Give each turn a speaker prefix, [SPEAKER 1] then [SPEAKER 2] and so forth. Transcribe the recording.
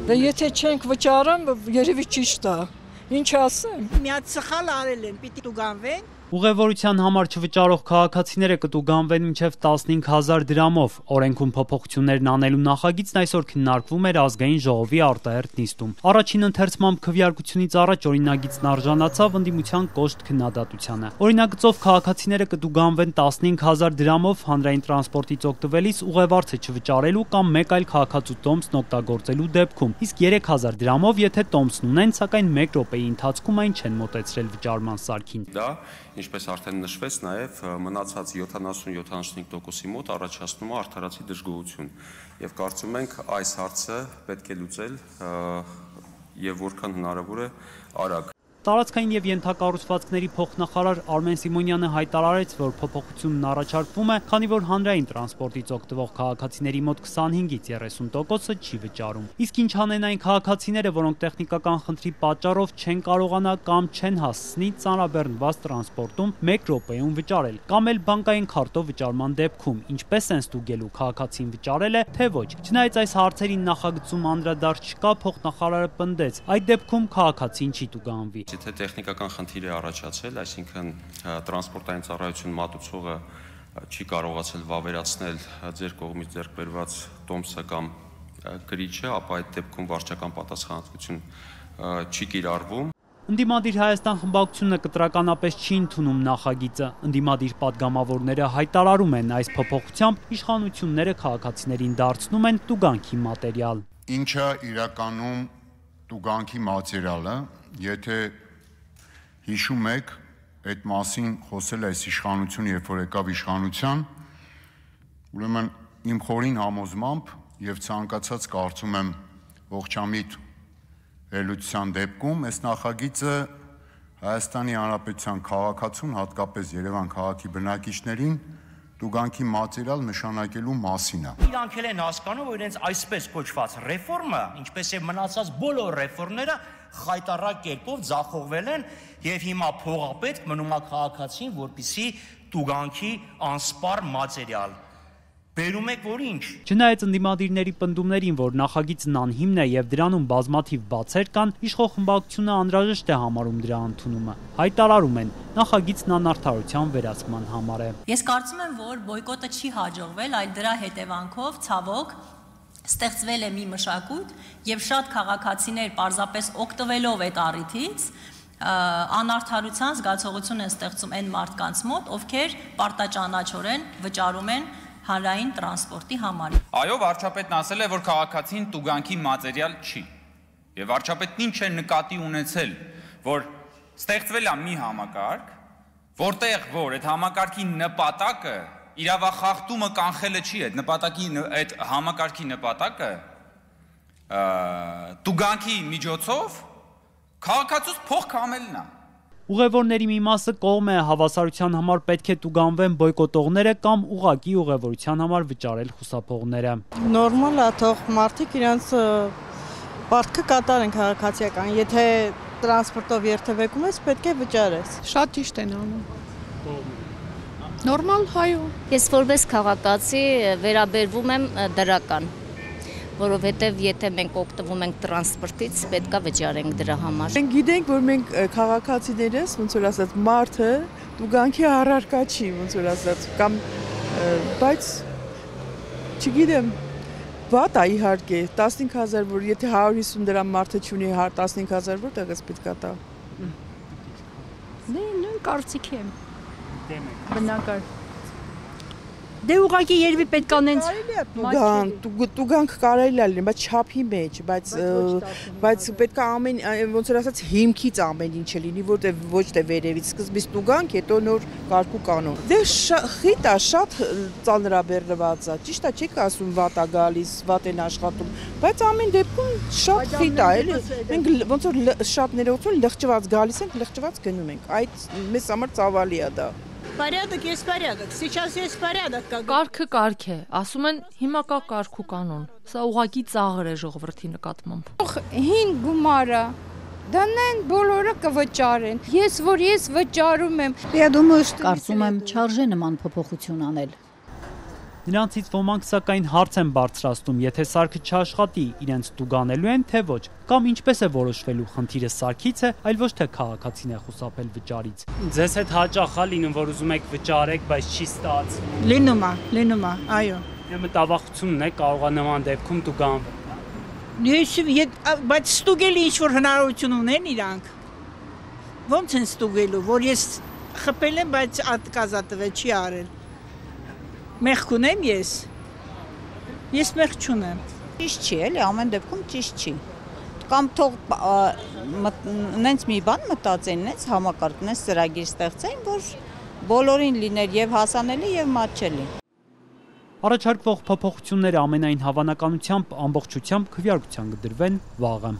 [SPEAKER 1] Դե եթե չենք վճարում, երևի ճիշտ է։ Ինչ ասեմ։
[SPEAKER 2] Միած սխալ արել են, պիտի տուգանվեն։
[SPEAKER 3] Ուղևորության համար չվճարող քաղաքացիները կտուգանվեն մինչև 15,000 դրամով։ Օրենքում փոփոխություններն անելու նախագիծն այսօր քննարկվում էր ազգային ժողովի արտահերթ նիստում։ Առաջին ընթերցմամբ քվեարկությունից առաջ օրինագիծն արժանացավ ընդդիմության կոշտ քննադատությանը։ Օրինագծով քաղաքացիները կտուգանվեն 15,000 դրամով հանրային տրանսպորտից օգտվելիս ուղևորցը չվճարելու կամ մեկ այլ քաղաքացու տոմսն օգտագործելու դեպքում, իսկ 3,000 դրամով, եթե տոմսն ունեն, սակայն 1 րոպեի ընթացքում այն չեն մոտեցրել վճարման սարքին։
[SPEAKER 4] Դա ինչպես արդեն նշվեց, նաև մնացած 70-75%-ի մոտ առաջացնում է արդարացի դժգոհություն եւ կարծում ենք այս հարցը պետք է լուծել եւ որքան հնարավոր է արագ։
[SPEAKER 3] Տարածքային եւ ենթակառուցվածքների փոխնախարար Արմեն Սիմոնյանը հայտարարեց, որ փոփոխությունն առաջարկվում է, քանի որ հանրային տրանսպորտից օգտվող քաղաքացիների մոտ 25-ից 30%-ը չի վճարում։ Իսկ ինչ անեն այն քաղաքացիները, որոնք տեխնիկական խնդրի պատճառով չեն կարողանա կամ չեն հասցնի ծանրաբեռնված տրանսպորտում 1 րոպեում վճարել, կամ էլ բանկային քարտով վճարման դեպքում, ինչպես են ստուգելու քաղաքացին վճարել է, թե ոչ։ Չնայած այս հարցերին նախագծում անդրադարձ չկա, փոխնախարարը պնդեց, այդ դեպքում քաղաքացին չի տուգանվի։
[SPEAKER 4] Եթե տեխնիկական խնդիր է առաջացել, այսինքն տրանսպորտային ծառայություն մատուցողը չի կարողացել վավերացնել ձեր կողմից ձեռք բերված տոմսը կամ գրիչը, ապա այդ դեպքում վարչական պատասխանատվություն չի կիրառվում։
[SPEAKER 3] Ընդդիմադիր Հայաստան խմբակցությունը կտրականապես չի ընդունում նախագիծը։ Ընդդիմադիր падգամավորները հայտարարում են, այս փոփոխությամբ իշխանությունները քաղաքացիներին դարձնում են տուգանքի մատերիալ։
[SPEAKER 5] Ինչը իրականում տուգանքի մատերիալը, եթե հիշում եք, այդ մասին խոսել է այս իշխանությունը, երբ որ եկավ իշխանության, ուրեմն իմ խորին համոզմամբ եւ ցանկացած կարծում եմ ողջամիտ վերլուծության դեպքում այս նախագիծը Հայաստանի Հանրապետության քաղաքացուն, հատկապես Երևան քաղաքի բնակիչներին տուգանքի մատերիալ նշանակելու մասին է։
[SPEAKER 6] Իրանք էլ են հասկանում, որ իրենց այսպես կոչված ռեֆորմը, ինչպես եւ մնացած բոլոր ռեֆորմները խայտառակ կերպով ձախողվել են եւ հիմա փողապետք մնում է քաղաքացին, որպիսի տուգանքի անսպառ մատերիալ բերում եք, որ ինչ։
[SPEAKER 3] Չնայած ընդդիմադիրների պնդումներին, որ նախագիծն անհիմն է եւ դրանում բազմաթիվ բացեր կան, իշխող խմբակցությունը անհրաժեշտ է համարում դրա ընդունումը։ Հայտարարում են, նախագիծն անարդարության վերացման համար է։
[SPEAKER 7] Ես կարծում եմ, որ բոյկոտը չի հաջողվել, այլ դրա հետևանքով ցավոք ստեղծվել է մի մշակույթ եւ շատ քաղաքացիներ պարզապես օգտվելով այդ առիթից անարդարության զգացողություն են ստեղծում այն մարդկանց մոտ, ովքեր պարտաճանաչորեն վճարում են հանրային տրանսպորտի համար։
[SPEAKER 8] Այո, վարչապետն ասել է, որ քաղաքացին տուգանքի մատերիալ չի։ Եվ վարչապետն ինչ է նկատի ունեցել, որ ստեղծվել է մի համակարգ, որտեղ որ այդ համակարգի նպատակը իրավախախտումը կանխելը չի, այդ համակարգի նպատակը տուգանքի միջոցով քաղաքացուց փող քամելն է։
[SPEAKER 3] Ուղևորների մի մասը կողմ է հավասարության համար պետք է տուգանվեն բոյկոտողները կամ ուղղակի ուղևորության համար վճարել խուսափողները։
[SPEAKER 2] Նորմալ է, թող մարդիկ իրենց պարտքը կատարեն քաղաքացիական, եթե տրանսպորտով երթևեկում ես, պետք է վճարես։
[SPEAKER 9] Շատ ճիշտ են անում։ Նորմալ, հայո։
[SPEAKER 10] Ես որպես քաղաքացի վերաբերվում եմ դրական, որովհետև եթե մենք օգտվում ենք տրանսպորտից, պետք է վճարենք դրա համար։
[SPEAKER 2] Մենք գիտենք, որ մենք քաղաքացիներս, ոնց որ ասած, մարդը տուգանքի առարկա չի, ոնց որ ասած, կամ բայց չգիտեմ, վատ է իհարկե, 15,000, որ եթե 150 դրամ մարդը չունի 15,000, որտեղից պետք է տա։
[SPEAKER 9] Դե նույն կարծիք եմ։ Բնական։ Դե ուղղակի երևի պետք է անենց
[SPEAKER 2] տուգանք կարելի է լինի, բայց չափի մեջ, բայց պետք է ամեն ոնց որ ասած հիմքից ամեն ինչը լինի, որտեղ ոչ թե վերևից սկզբից տուգանք, հետո նոր կարգու կանոն։ Դե խիտ է, շատ ծանրաբեռնված է, ճիշտ է, չեք ասում վատ է գալիս, վատ են աշխատում, բայց ամեն դեպքում շատ խիտ է, էլի։ Մենք ոնց որ շատ ներողություն լղճված գալիս ենք, լղճված գնում ենք։ Այդ մեզ համար ծավալի է դա։
[SPEAKER 11] Порядок есть порядок. Сейчас есть порядок.
[SPEAKER 9] Կարգը կարգ է, ասում են հիմա կա կարգ ու կանոն։ Սա ուղղակի ծաղր է ժողովրդի նկատմամբ։
[SPEAKER 12] Հին գումարը դնեն բոլորը կվճարեն։ Ես վճարում եմ։
[SPEAKER 13] Կարծում եմ չարժե նման փոփոխություն անել։
[SPEAKER 3] Նրանցից ոմանք սակայն հարց են բարձրացնում, եթե սարքը չաշխատի, իրենց տուգանելու են, թե ոչ, կամ ինչպես է որոշվելու խնդիրը սարքից է, այլ ոչ թե քաղաքացին է խուսափել վճարից։ Ձեզ հետ հաճախ է լինում, որ ուզում եք վճարեք, բայց չի ստացվում։
[SPEAKER 11] Լինում է, այո։
[SPEAKER 3] Մտավախությունն է, կարող է նման դեպքում տուգանվել։
[SPEAKER 11] Բայց ստուգելի ինչ-որ հնարավորություն ունեն իրանք։ Ոնց են ստուգելու, որ ես խփել եմ, բայց ատկազատվել չի արել։ Մեղք ունեմ ես։ Ես մեղք չունեմ։
[SPEAKER 13] Ճիշտ չի, էլի, ամեն դեպքում ճիշտ չի։ Կամ թող նենց մի բան մտածեն, նենց համակարգ, նենց ծրագիր ստեղծեն, որ բոլորին լիներ եւ հասանելի եւ մատչելի։
[SPEAKER 3] Առաջարկվող փոփոխությունները ամենայն հավանականությամբ ամբողջությամբ քվեարկության կդրվեն վաղը։